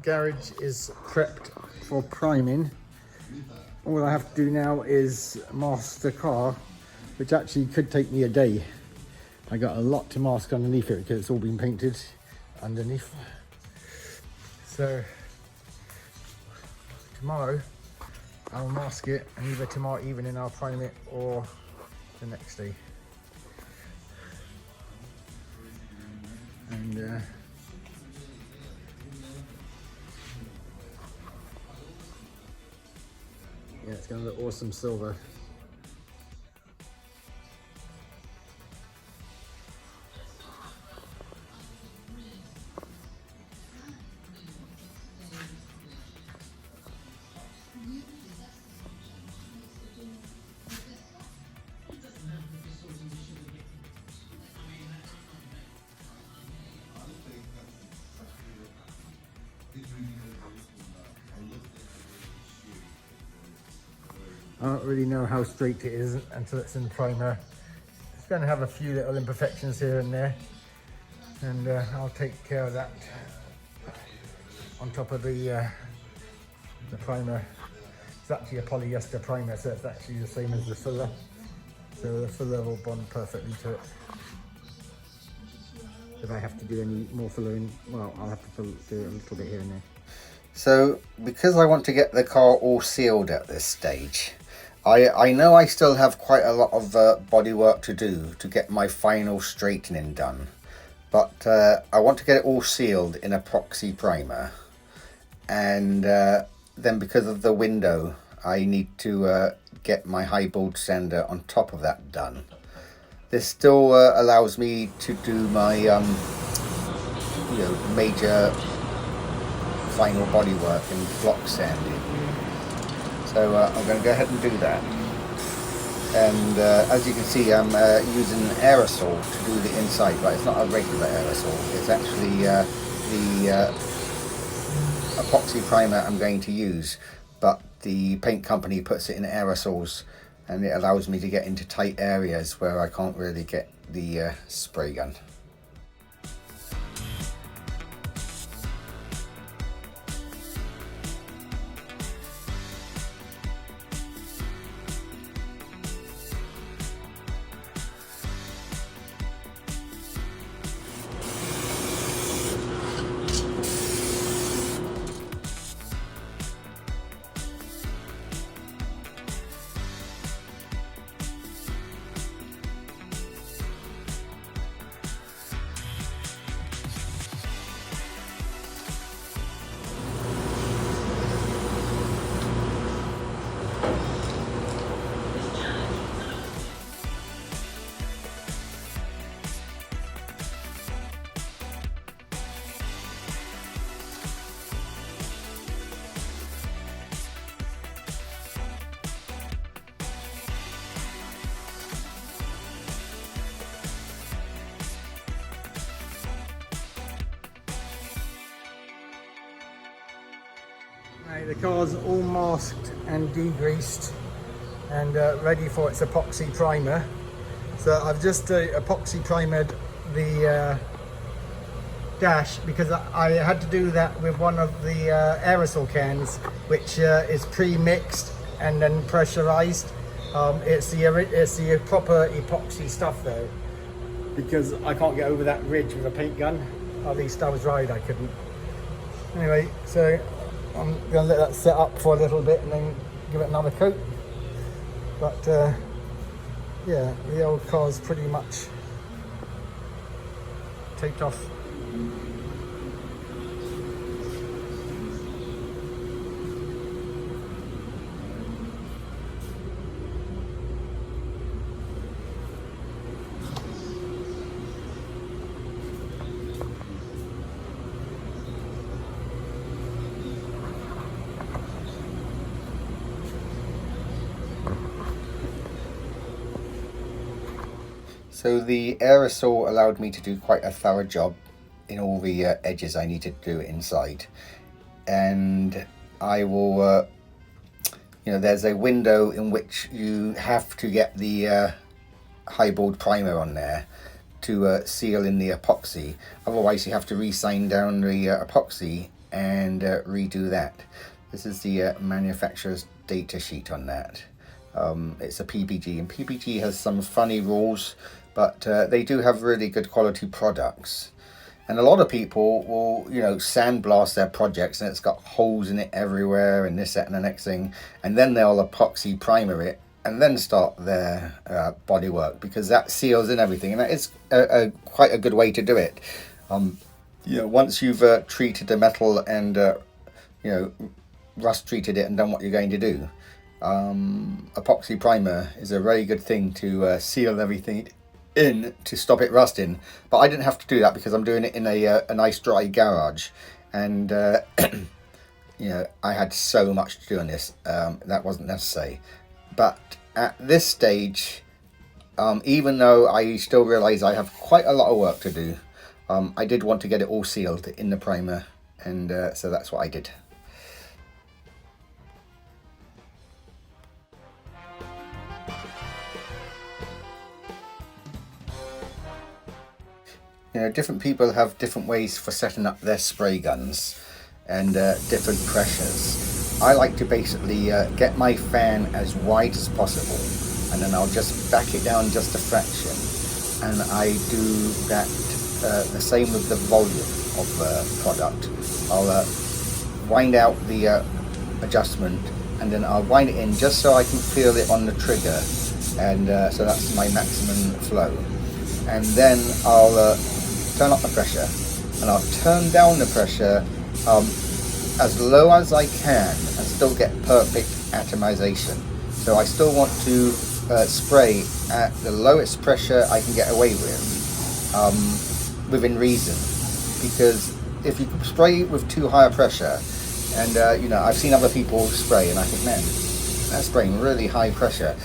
garage is prepped for priming. All I have to do now is mask the car, which actually could take me a day. I got a lot to mask underneath it because it's all been painted underneath. So tomorrow I'll mask it, and either tomorrow evening I'll prime it or the next day. And yeah, it's gonna look awesome silver. I don't really know how straight it is until it's in primer. It's going to have a few little imperfections here and there, and I'll take care of that on top of the primer. It's actually a polyester primer, so it's actually the same as the filler. So the filler will bond perfectly to it. If I have to do any more filling, well, I'll have to do a little bit here and there. So because I want to get the car all sealed at this stage, I know I still have quite a lot of bodywork to do to get my final straightening done, but I want to get it all sealed in epoxy primer, and then because of the window I need to get my high bolt sander on top of that done. This still allows me to do my major final bodywork and block sanding. So I'm going to go ahead and do that. And as you can see, I'm using aerosol to do the inside, but it's not a regular aerosol. It's actually the epoxy primer I'm going to use, but the paint company puts it in aerosols, and it allows me to get into tight areas where I can't really get the spray gun. Right, the car's all masked and degreased and ready for its epoxy primer. So I've just epoxy primered the dash because I had to do that with one of the aerosol cans, which is pre-mixed and then pressurized. It's the proper epoxy stuff though, because I can't get over that ridge with a paint gun. At least I was right, I couldn't. Anyway, so I'm going to let that set up for a little bit and then give it another coat. But yeah, the old car's pretty much taped off. So the aerosol allowed me to do quite a thorough job in all the edges I need to do inside. And I will, there's a window in which you have to get the highball primer on there to seal in the epoxy. Otherwise you have to re-sand down the epoxy and redo that. This is the manufacturer's data sheet on that. It's a PPG, and PPG has some funny rules, but they do have really good quality products. And a lot of people will, you know, sandblast their projects and it's got holes in it everywhere and this, that and the next thing. And then they'll epoxy primer it and then start their body work, because that seals in everything. And that is quite a good way to do it. You know, once you've treated the metal and, you know, rust treated it and done what you're going to do, epoxy primer is a very good thing to seal everything in to stop it rusting. But I didn't have to do that because I'm doing it in a nice dry garage, and you know, I had so much to do on this, that wasn't necessary. But at this stage, even though I still realize I have quite a lot of work to do, I did want to get it all sealed in the primer, and so that's what I did. You know, different people have different ways for setting up their spray guns and different pressures. I like to basically get my fan as wide as possible, and then I'll just back it down just a fraction. And I do that the same with the volume of the product. I'll wind out the adjustment, and then I'll wind it in just so I can feel it on the trigger, and so that's my maximum flow. And then I'll turn up the pressure, and I'll turn down the pressure as low as I can and still get perfect atomization. So I still want to spray at the lowest pressure I can get away with, within reason. Because if you spray with too high a pressure, and you know, I've seen other people spray and I think, man, that's spraying really high pressure.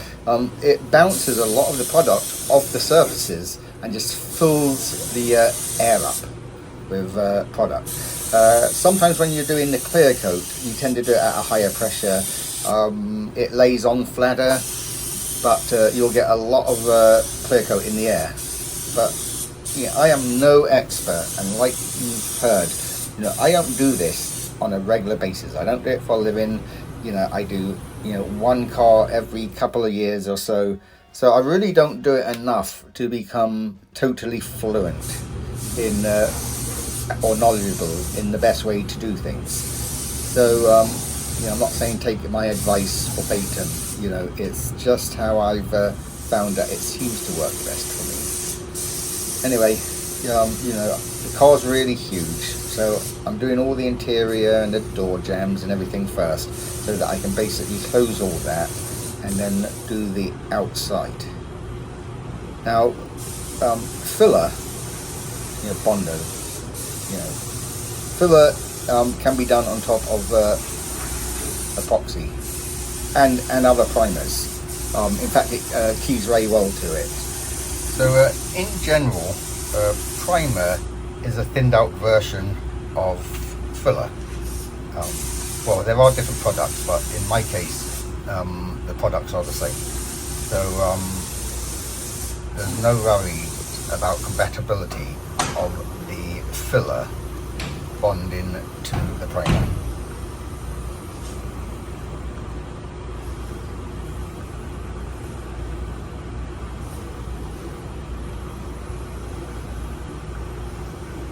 It bounces a lot of the product off the surfaces and just fills the air up with product. Sometimes when you're doing the clear coat, you tend to do it at a higher pressure. It lays on flatter, but you'll get a lot of clear coat in the air. But yeah, I am no expert, and like you've heard, you know, I don't do this on a regular basis. I don't do it for a living. You know, I do, you know, one car every couple of years or so. So I really don't do it enough to become totally fluent in or knowledgeable in the best way to do things. So you know, I'm not saying take my advice verbatim. You know, it's just how I've found that it seems to work best for me. Anyway, you know, the car's really huge, so I'm doing all the interior and the door jambs and everything first, so that I can basically close all that and then do the outside. Now, filler, you know, Bondo, you know, filler can be done on top of epoxy and other primers. In fact, it keys very well to it. So in general, primer is a thinned out version of filler. Well, there are different products, but in my case, the products are the same. So there's no worry about compatibility of the filler bonding to the primer.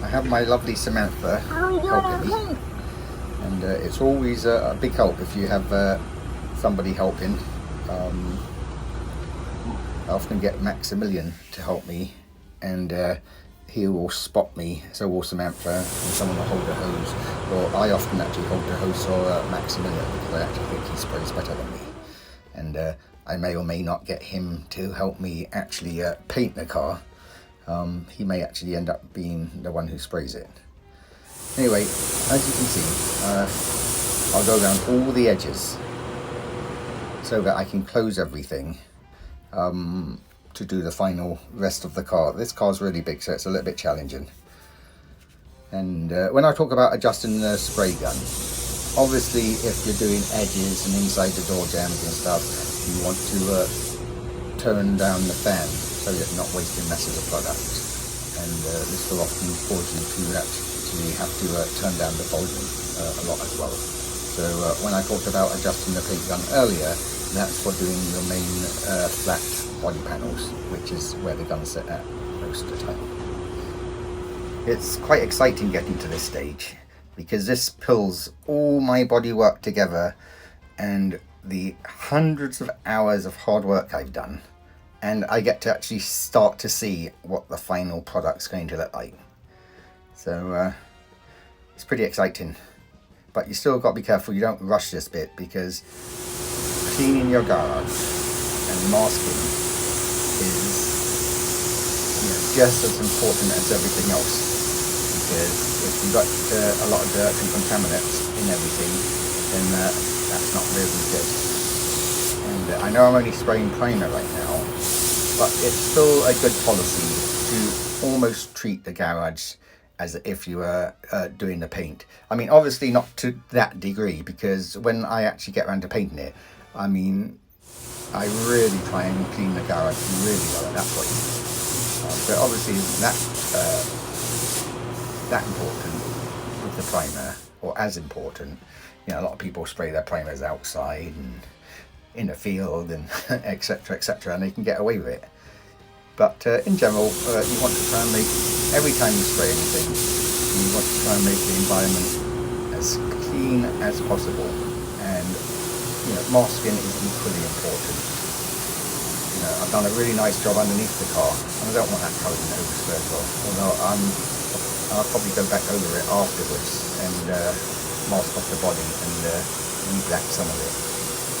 I have my lovely Samantha helping me, and it's always a big help if you have somebody helping. I often get Maximilian to help me, and he will spot me, so will Samantha, and someone will hold the hose, or I often actually hold the hose for Maximilian, because I actually think he sprays better than me, and I may or may not get him to help me actually paint the car. He may actually end up being the one who sprays it. Anyway, as you can see, I'll go around all the edges so that I can close everything to do the final rest of the car. This car's really big, so it's a little bit challenging. And when I talk about adjusting the spray gun, obviously if you're doing edges and inside the door jambs and stuff, you want to turn down the fan so you're not wasting masses of product. And this will often cause you to actually have to turn down the volume. a lot as well. So when I talked about adjusting the paint gun earlier, that's for doing your main flat body panels, which is where the gun's set at most of the time. It's quite exciting getting to this stage, because this pulls all my body work together and the hundreds of hours of hard work I've done, and I get to actually start to see what the final product's going to look like. So it's pretty exciting, but you still got to be careful you don't rush this bit, because cleaning your garage and masking is, you know, just as important as everything else. Because if you've got a lot of dirt and contaminants in everything, then that's not really good. And I know I'm only spraying primer right now, but it's still a good policy to almost treat the garage as if you were doing the paint. I mean, obviously not to that degree, because when I actually get around to painting it, I mean, I really try and clean the garage really well at that point. But obviously that important with the primer, or as important. You know, a lot of people spray their primers outside and in the field and etc, etc, and they can get away with it. But in general, you want to try and make, every time you spray anything, you want to try and make the environment as clean as possible. And, you know, masking is equally important. You know, I've done a really nice job underneath the car, and I don't want that coloured in overspray as well. Although I'll probably go back over it afterwards and mask off the body and re-black some of it.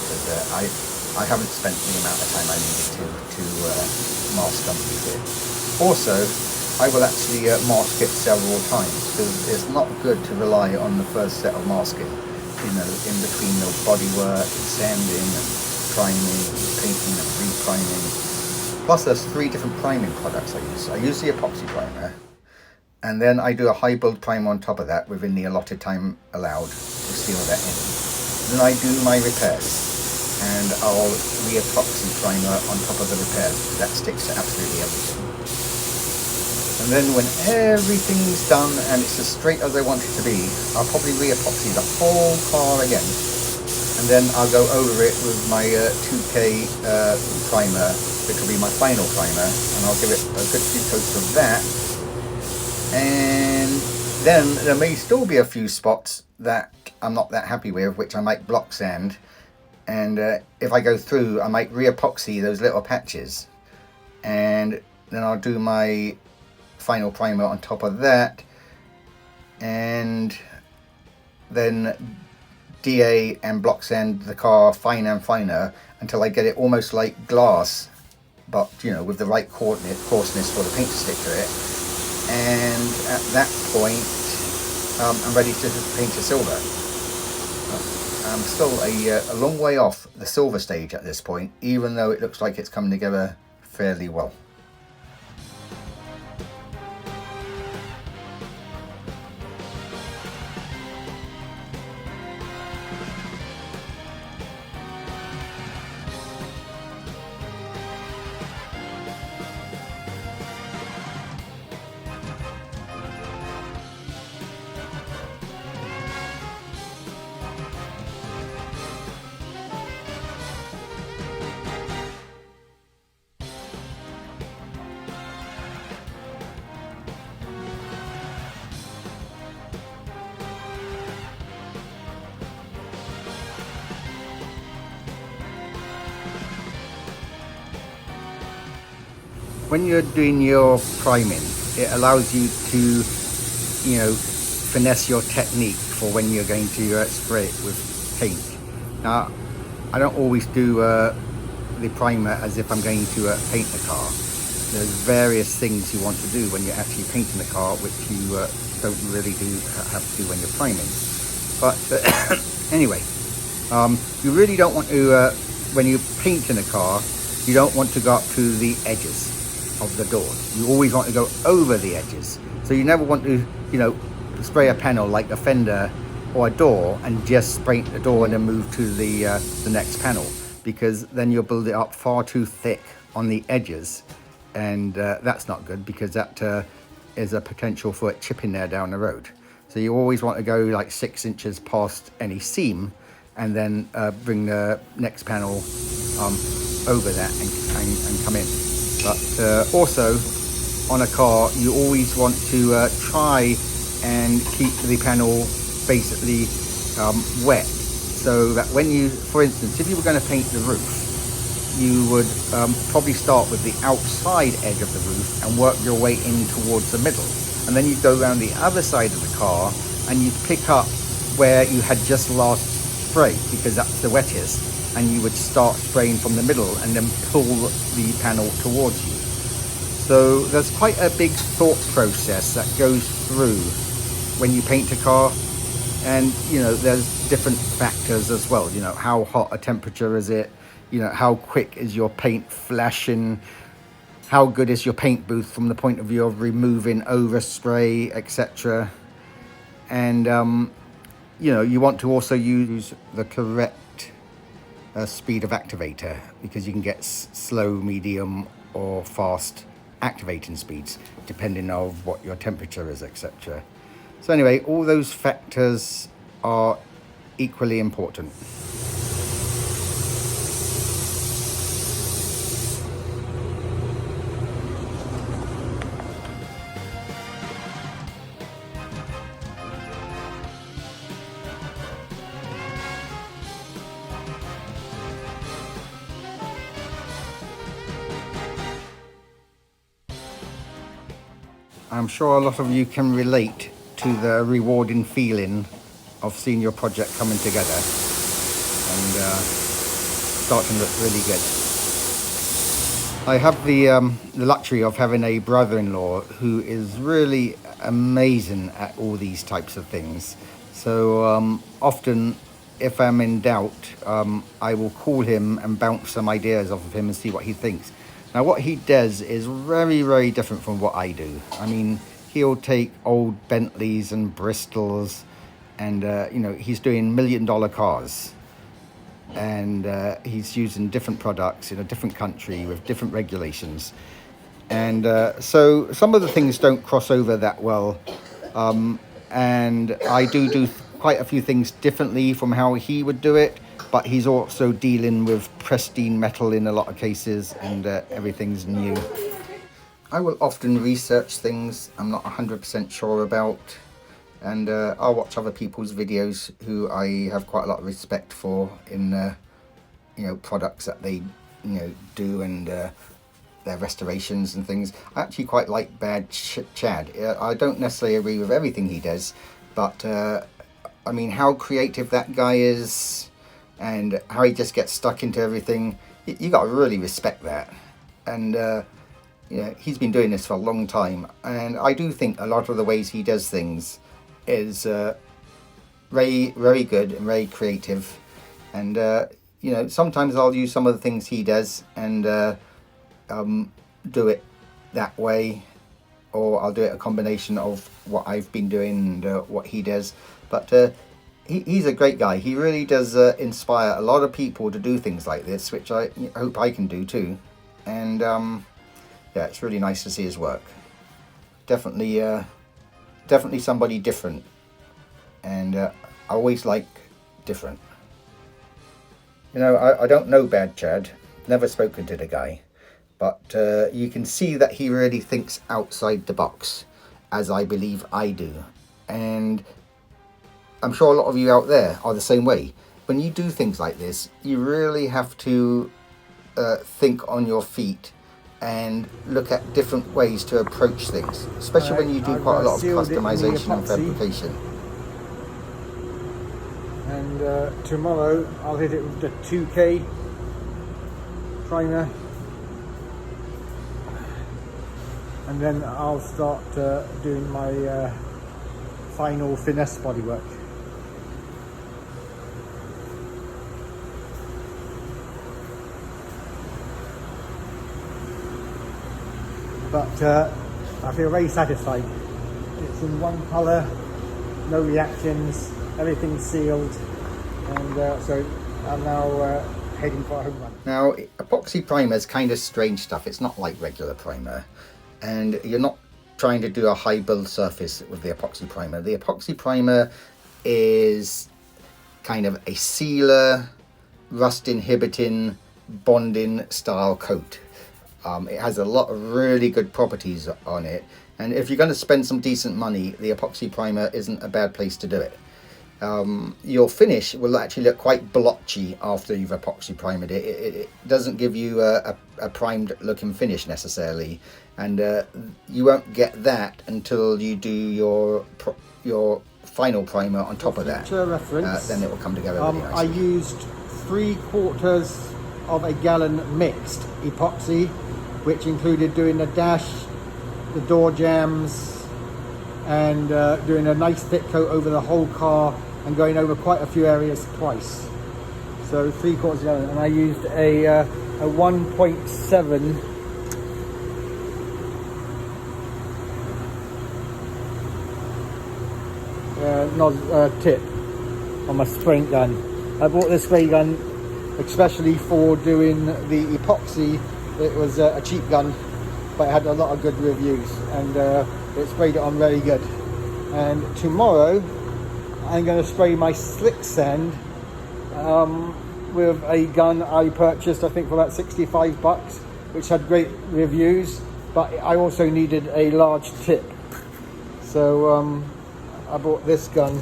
Because I haven't spent the amount of time I needed to mask underneath it. Also, I will actually mask it several times, because it's not good to rely on the first set of masking, you know, in between the bodywork and sanding and priming and painting and re-priming. Plus there's 3 different priming products I use. I use the epoxy primer, and then I do a high build primer on top of that within the allotted time allowed to seal that in. Then I do my repairs, and I'll re-epoxy primer on top of the repairs. That sticks to absolutely everything. And then when everything's done and it's as straight as I want it to be, I'll probably re-epoxy the whole car again. And then I'll go over it with my 2K primer, which will be my final primer, and I'll give it a good few coats of that. And then there may still be a few spots that I'm not that happy with, which I might block sand. And if I go through, I might re-epoxy those little patches, and then I'll do my final primer on top of that, and then DA and block sand the car finer and finer until I get it almost like glass, but you know, with the right coarseness for the paint to stick to it. And at that point, I'm ready to paint a silver. I'm still a long way off the silver stage at this point, even though it looks like it's coming together fairly well. When you're doing your priming, it allows you to, you know, finesse your technique for when you're going to spray it with paint. Now, I don't always do the primer as if I'm going to paint the car. There's various things you want to do when you're actually painting the car, which you don't really have to do when you're priming. But anyway, you really don't want to, when you're painting a car, you don't want to go up to the edges of the door. You always want to go over the edges. So you never want to, you know, spray a panel like a fender or a door and just paint the door and then move to the next panel, because then you'll build it up far too thick on the edges, and that's not good, because that is a potential for it chipping there down the road. So you always want to go like 6 inches past any seam, and then bring the next panel over that and come in. But also on a car, you always want to try and keep the panel basically wet, so that when you, for instance, if you were going to paint the roof, you would probably start with the outside edge of the roof and work your way in towards the middle, and then you go around the other side of the car and you pick up where you had just last sprayed, because that's the wettest, and you would start spraying from the middle and then pull the panel towards you. So there's quite a big thought process that goes through when you paint a car, and you know, there's different factors as well. You know, how hot a temperature is it? You know, how quick is your paint flashing? How good is your paint booth from the point of view of removing overspray, etc. And you know, you want to also use the correct speed of activator, because you can get slow, medium or fast activating speeds depending on what your temperature is, etc. So anyway, all those factors are equally important. I'm sure a lot of you can relate to the rewarding feeling of seeing your project coming together and starting to look really good. I have the luxury of having a brother-in-law who is really amazing at all these types of things. So often, if I'm in doubt, I will call him and bounce some ideas off of him and see what he thinks. Now, what he does is very, very different from what I do. I mean, he'll take old Bentleys and Bristols, and you know, he's doing $1 million cars, and he's using different products in a different country with different regulations, and so some of the things don't cross over that well, and I do quite a few things differently from how he would do it. But he's also dealing with pristine metal in a lot of cases, and everything's new. I will often research things I'm not 100% sure about, and I'll watch other people's videos who I have quite a lot of respect for in you know, products that they, you know, do, and their restorations and things. I actually quite like Bad Chad. I don't necessarily agree with everything he does, but I mean, how creative that guy is, and how he just gets stuck into everything, you got to really respect that. And you know, he's been doing this for a long time, and I do think a lot of the ways he does things is very, very good and very creative. And you know, sometimes I'll use some of the things he does and do it that way, or I'll do it a combination of what I've been doing and what he does. But he's a great guy. He really does inspire a lot of people to do things like this, which I hope I can do too. And yeah, it's really nice to see his work. Definitely somebody different, and I always like different. You know, I don't know Bad Chad, never spoken to the guy, but you can see that he really thinks outside the box, as I believe I do. And I'm sure a lot of you out there are the same way. When you do things like this, you really have to think on your feet and look at different ways to approach things, especially when you do quite a lot of customization and fabrication. And tomorrow I'll hit it with the 2K primer, and then I'll start doing my final finesse bodywork. But I feel very satisfied. It's in one colour, no reactions, everything's sealed, and so I'm now heading for a home run. Now, epoxy primer is kind of strange stuff. It's not like regular primer, and you're not trying to do a high build surface with the epoxy primer. The epoxy primer is kind of a sealer, rust inhibiting, bonding style coat. It has a lot of really good properties on it, and if you're going to spend some decent money, the epoxy primer isn't a bad place to do it. Your finish will actually look quite blotchy after you've epoxy primed it. It doesn't give you a primed looking finish necessarily, and you won't get that until you do your final primer on top of that. Reference, then it will come together really nicely. I used 3/4 of a gallon mixed epoxy, which included doing the dash, the door jambs, and doing a nice thick coat over the whole car and going over quite a few areas twice. So 3/4 gallon, and I used a 1.7 tip on my spray gun. I bought this spray gun especially for doing the epoxy. It was a cheap gun, but it had a lot of good reviews, and it sprayed it on very good. And tomorrow I'm going to spray my slick sand with a gun I purchased, I think, for about 65 bucks, which had great reviews, but I also needed a large tip. So I bought this gun,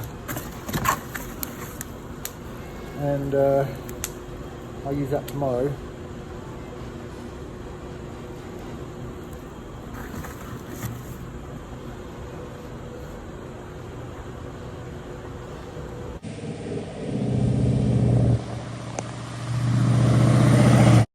and I'll use that tomorrow.